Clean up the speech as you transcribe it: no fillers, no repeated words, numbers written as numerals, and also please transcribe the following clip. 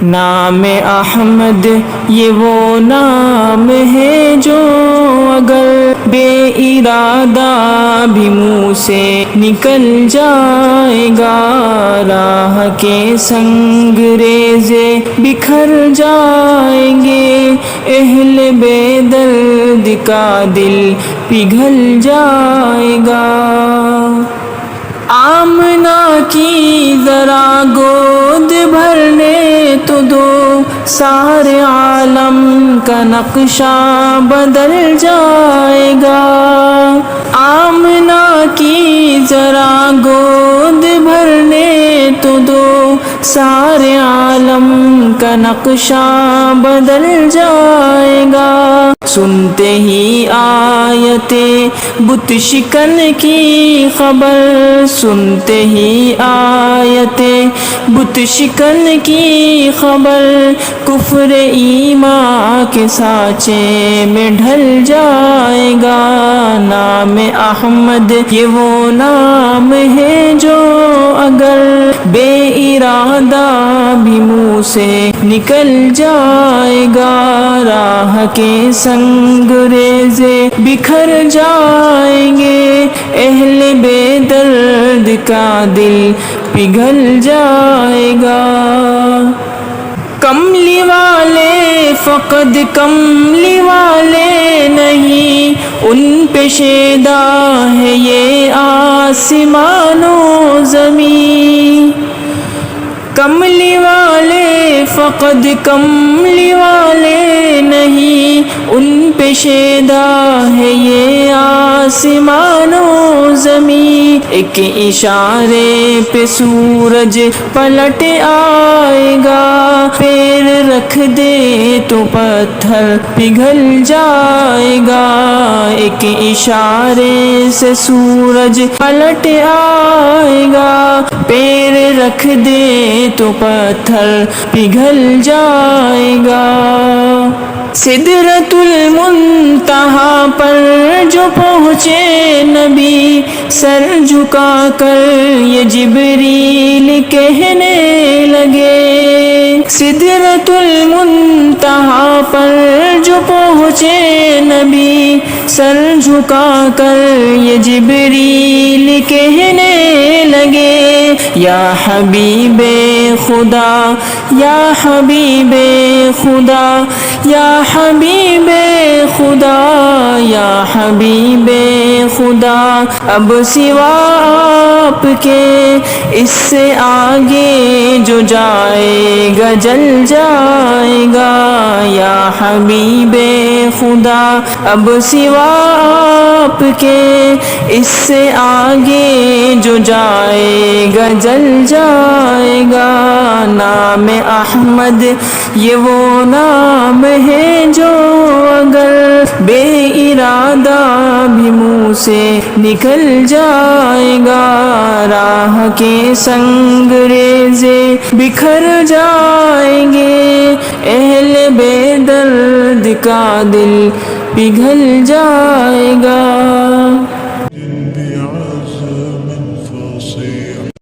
نام احمد یہ وہ نام ہے جو اگر بے ارادہ بھی منہ سے نکل جائے گا، راہ کے سنگ ریزے بکھر جائیں گے، اہل بے درد کا دل پگھل جائے گا۔ آمنہ کی ذرا گود بھرنے تو دو، سارے عالم کا نقشہ بدل جائے گا۔ آمنہ کی ذرا گود بھرنے تو دو، سارے عالم کا نقشہ بدل جائے گا۔ سنتے ہی آیت بت شکن کی خبر، سنتے ہی آیت بت شکن کی خبر، کفر ایمان کے سانچے میں ڈھل جائے گا۔ نام احمد یہ وہ نام ہے جو اگر بے ارادہ بھی منہ سے نکل جائے گا، راہ کے سنگ ریزے بکھر جائیں گے، اہل بے درد کا دل پگھل جائے گا۔ کملی والے فقط کملی والے نہیں، ان پہ شیدا ہے یہ آسمان و زمین۔ کملی والے فقط کملی والے نہیں، ان پہ شیدا ہے یہ آسمان و زمین۔ ایک اشارے پہ سورج پلٹ آئے گا، پیر رکھ دے تو پتھر پگھل جائے گا۔ ایک اشارے سے سورج پلٹ آئے گا، پیر رکھ دے تو پتھر پگھل جائے گا۔ سدرۃ المنتہا پر جو پہنچے نبی، سر جھکا کر یہ جبریل کہنے لگے۔ سدرۃ المنتہا پر جو پہنچے نبی، سر جھکا کر یہ جبریل کہنے لگے، یا حبیب خدا یا حبیب خدا یا حبیب خدا یا حبیب خدا، اب سوا آپ کے اس سے آگے جو جائے گا جل جائے گا۔ یا حبیب خدا اب سوا آپ کے اس سے آگے جو جائے گا جل جائے گا۔ نام احمد یہ وہ نام ہے جو اگر بے ارادہ بھی منہ سے نکل جائے گا، راہ کے سنگ ریزے بکھر جائیں گے، اہل بے درد کا دل پگھل جائے گا۔